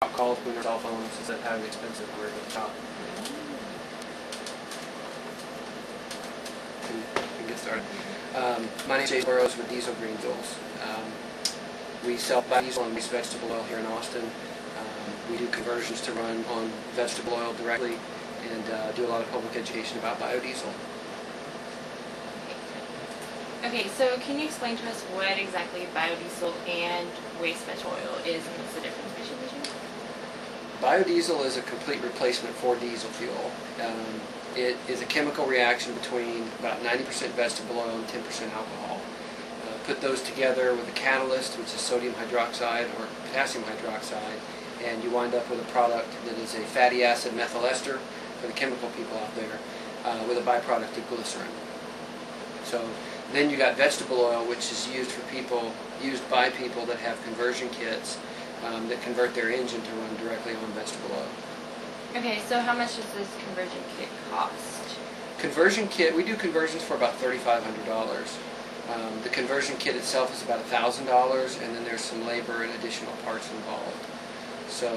calls when their cell phones instead of having expensive hardware at the top. Can get started. My name is Jason Burrows with Diesel Green Fuels. We sell biodiesel and waste vegetable oil here in Austin. We do conversions to run on vegetable oil directly and do a lot of public education about biodiesel. Okay, so can you explain to us what exactly biodiesel and waste vegetable oil is and what's the difference between the two? Biodiesel is a complete replacement for diesel fuel. It is a chemical reaction between about 90% vegetable oil and 10% alcohol. Put those together with a catalyst, which is sodium hydroxide or potassium hydroxide, and you wind up with a product that is a fatty acid methyl ester for the chemical people out there, with a byproduct of glycerin. So then you got vegetable oil, which is used by people that have conversion kits that convert their engine to run directly on vegetable oil. Okay, so how much does this conversion kit cost? Conversion kit, we do conversions for about $3,500. The conversion kit itself is about $1,000, and then there's some labor and additional parts involved. So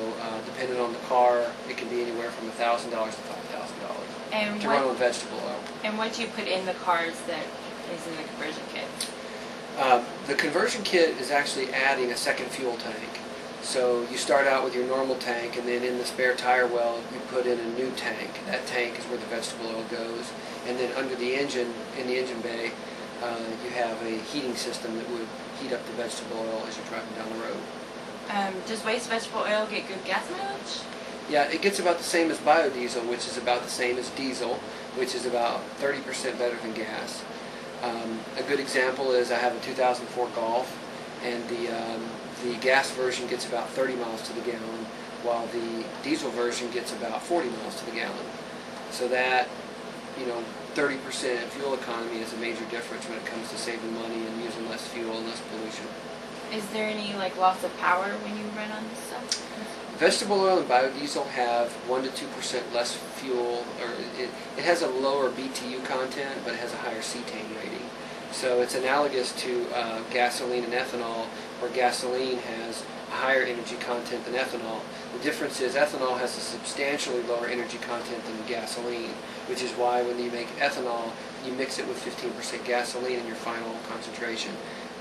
depending on the car, it can be anywhere from $1,000 to $5,000 to run on vegetable oil. And what do you put in the cars that is in the conversion kit? The conversion kit is actually adding a second fuel tank. So you start out with your normal tank, and then in the spare tire well, you put in a new tank. That tank is where the vegetable oil goes. And then under the engine, in the engine bay, you have a heating system that would heat up the vegetable oil as you're driving down the road. Does waste vegetable oil get good gas mileage? Yeah, it gets about the same as biodiesel, which is about the same as diesel, which is about 30% better than gas. A good example is I have a 2004 Golf, and the gas version gets about 30 miles to the gallon, while the diesel version gets about 40 miles to the gallon. So that, 30% fuel economy is a major difference when it comes to saving money and using less fuel and less pollution. Is there any loss of power when you run on this stuff? Vegetable oil and biodiesel have 1 to 2% less fuel, or it has a lower BTU content, but it has a higher cetane rating. So it's analogous to gasoline and ethanol, where gasoline has a higher energy content than ethanol. The difference is ethanol has a substantially lower energy content than gasoline, which is why when you make ethanol, you mix it with 15% gasoline in your final concentration.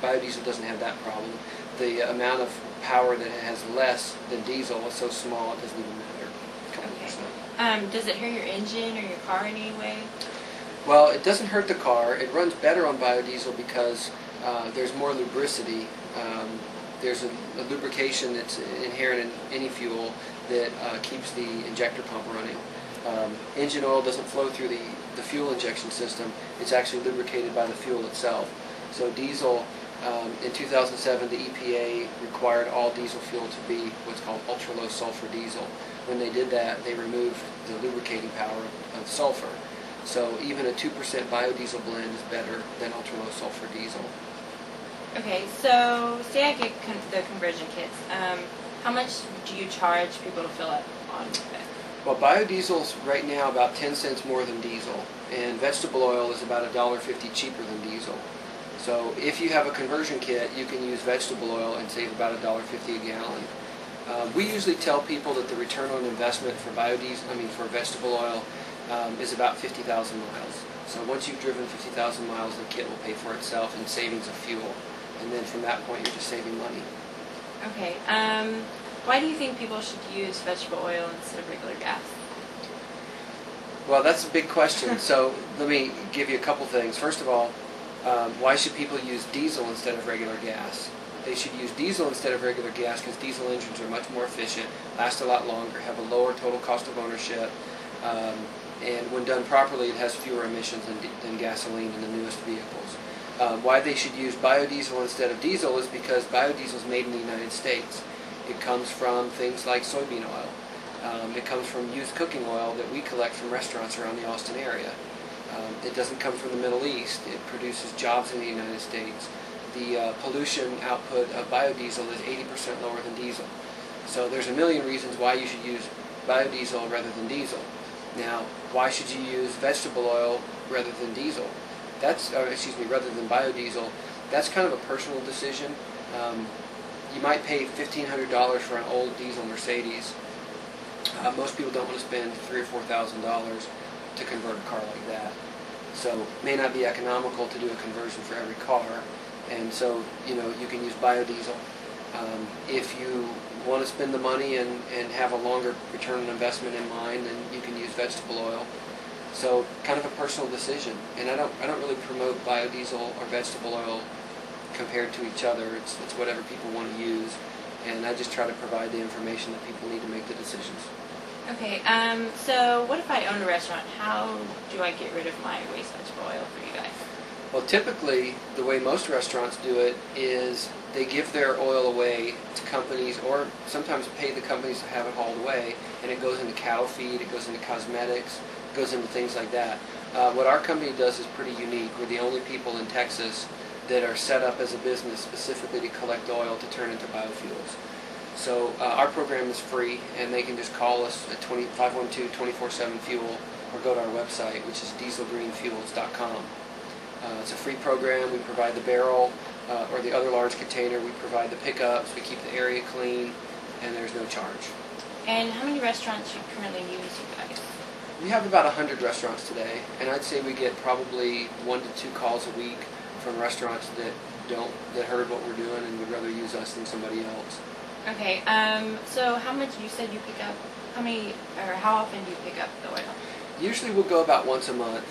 Biodiesel doesn't have that problem. The amount of power that it has less than diesel is so small it doesn't even matter. A couple percent. Does it hurt your engine or your car in any way? Well, it doesn't hurt the car. It runs better on biodiesel because there's more lubricity. There's a lubrication that's inherent in any fuel that keeps the injector pump running. Engine oil doesn't flow through the fuel injection system. It's actually lubricated by the fuel itself. So diesel, in 2007, the EPA required all diesel fuel to be what's called ultra-low sulfur diesel. When they did that, they removed the lubricating power of sulfur. So even a 2% biodiesel blend is better than ultra-low sulfur diesel. Okay, so say I get the conversion kits. How much do you charge people to fill up on it? Well, biodiesel's right now about 10 cents more than diesel, and vegetable oil is about $1.50 cheaper than diesel. So if you have a conversion kit, you can use vegetable oil and save about $1.50 a gallon. We usually tell people that the return on investment for for vegetable oil is about 50,000 miles. So once you've driven 50,000 miles, the kit will pay for itself in savings of fuel. And then from that point, you're just saving money. Okay. Why do you think people should use vegetable oil instead of regular gas? Well, that's a big question. So let me give you a couple things. First of all, why should people use diesel instead of regular gas? They should use diesel instead of regular gas because diesel engines are much more efficient, last a lot longer, have a lower total cost of ownership, and when done properly, it has fewer emissions than gasoline in the newest vehicles. Why they should use biodiesel instead of diesel is because biodiesel is made in the United States. It comes from things like soybean oil. It comes from used cooking oil that we collect from restaurants around the Austin area. It doesn't come from the Middle East. It produces jobs in the United States. The pollution output of biodiesel is 80% lower than diesel. So there's a million reasons why you should use biodiesel rather than diesel. Now, why should you use vegetable oil rather than diesel? Rather than biodiesel. That's kind of a personal decision. you might pay $1,500 for an old diesel Mercedes. Most people don't want to spend $3,000 or $4,000 to convert a car like that. So it may not be economical to do a conversion for every car, and so you can use biodiesel. If you want to spend the money and have a longer return on investment in mind, then you can use vegetable oil. So kind of a personal decision, and I don't really promote biodiesel or vegetable oil compared to each other. It's whatever people want to use, and I just try to provide the information that people need to make the decisions. Okay, so what if I own a restaurant? How do I get rid of my waste vegetable oil for you guys? Well, typically, the way most restaurants do it is they give their oil away to companies, or sometimes pay the companies to have it hauled away, and it goes into cattle feed, it goes into cosmetics, it goes into things like that. What our company does is pretty unique. We're the only people in Texas that are set up as a business specifically to collect oil to turn into biofuels. So our program is free, and they can just call us at 512-24/7-FUEL, or go to our website, which is dieselgreenfuels.com. It's a free program. We provide the barrel or the other large container. We provide the pickups. We keep the area clean, and there's no charge. And how many restaurants you currently use you guys? We have about 100 restaurants today, and I'd say we get probably 1 to 2 calls a week from restaurants that heard what we're doing and would rather use us than somebody else. Okay, so how much you said you pick up? How often do you pick up the oil? Usually we'll go about once a month.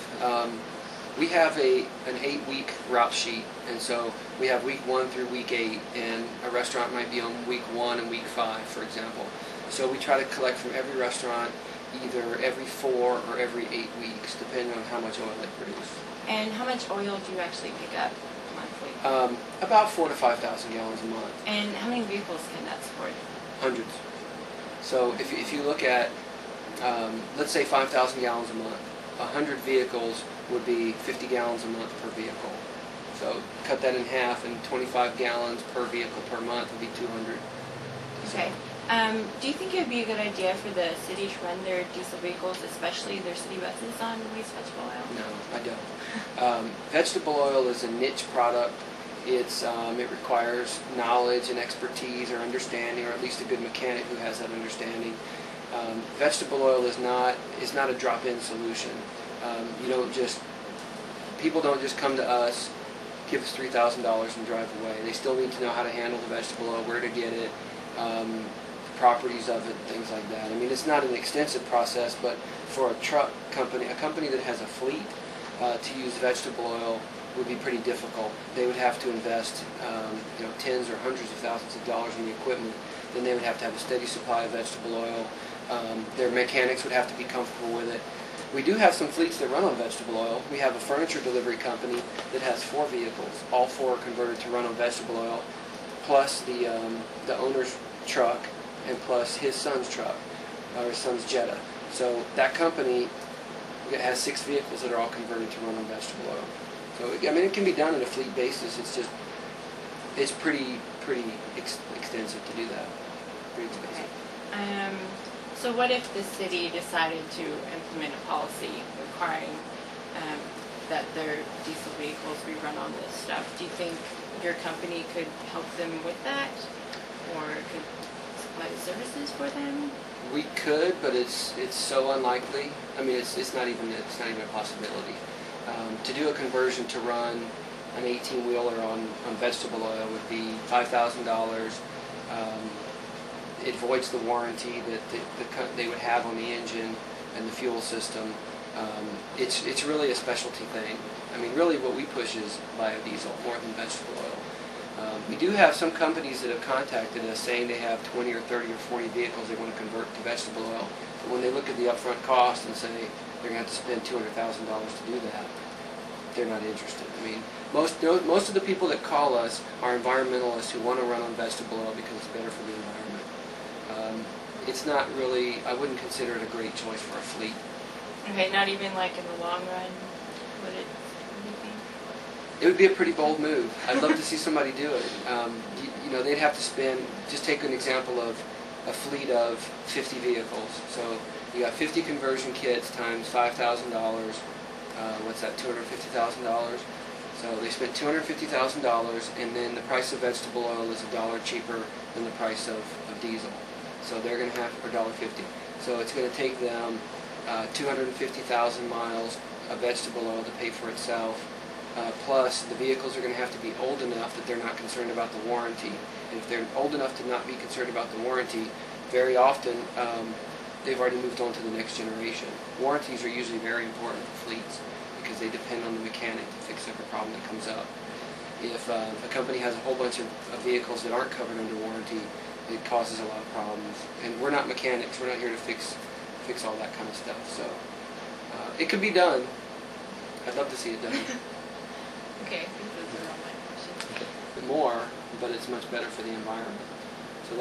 We have an 8-week route sheet, and so we have week 1 through week 8, and a restaurant might be on week 1 and week 5, for example. So we try to collect from every restaurant either every 4 or every 8 weeks, depending on how much oil they produce. And how much oil do you actually pick up monthly? About 4,000 to 5,000 gallons a month. And how many vehicles can that support? Hundreds. So if you look at, let's say 5,000 gallons a month, 100 vehicles would be 50 gallons a month per vehicle. So cut that in half, and 25 gallons per vehicle per month would be 200. Okay. Do you think it would be a good idea for the city to run their diesel vehicles, especially their city buses, on waste vegetable oil? No, I don't. Vegetable oil is a niche product. It requires knowledge and expertise or understanding, or at least a good mechanic who has that understanding. Vegetable oil is not a drop-in solution. People don't just come to us, give us $3,000 and drive away. They still need to know how to handle the vegetable oil, where to get it, properties of it, things like that. I mean, it's not an extensive process, but for a truck company, a company that has a fleet, to use vegetable oil would be pretty difficult. They would have to invest, tens or hundreds of thousands of dollars in the equipment. Then they would have to have a steady supply of vegetable oil. Their mechanics would have to be comfortable with it. We do have some fleets that run on vegetable oil. We have a furniture delivery company that has 4 vehicles. All 4 are converted to run on vegetable oil, plus the owner's truck, and plus his son's truck, or his son's Jetta. So that company has 6 vehicles that are all converted to run on vegetable oil. So I mean, it can be done on a fleet basis. It's pretty extensive to do that. Pretty expensive. So what if the city decided to implement a policy requiring that their diesel vehicles be run on this stuff? Do you think your company could help them with that, or could supply services for them? We could, but it's so unlikely. I mean, it's not even a possibility. To do a conversion to run an 18-wheeler on vegetable oil would be $5,000. It voids the warranty that they would have on the engine and the fuel system. It's really a specialty thing. I mean, really what we push is biodiesel more than vegetable oil. We do have some companies that have contacted us saying they have 20 or 30 or 40 vehicles they want to convert to vegetable oil. But when they look at the upfront cost and say they're going to have to spend $200,000 to do that, they're not interested. I mean, most of the people that call us are environmentalists who want to run on vegetable oil because it's better for the environment. It's not really, I wouldn't consider it a great choice for a fleet. Okay, not even like in the long run, would it be? It would be a pretty bold move. I'd love to see somebody do it. They'd have to spend, just take an example of a fleet of 50 vehicles. So you got 50 conversion kits times $5,000. What's that, $250,000? So they spent $250,000, and then the price of vegetable oil is $1 cheaper than the price of diesel. So they're going to have, or $1.50. So it's going to take them 250,000 miles of vegetable oil to pay for itself. Plus, the vehicles are going to have to be old enough that they're not concerned about the warranty. And if they're old enough to not be concerned about the warranty, very often they've already moved on to the next generation. Warranties are usually very important for fleets because they depend on the mechanic to fix every problem that comes up. If a company has a whole bunch of vehicles that aren't covered under warranty, it causes a lot of problems. And we're not mechanics. We're not here to fix all that kind of stuff. So it could be done. I'd love to see it done. Okay, I think those are all my questions. More, but it's much better for the environment. So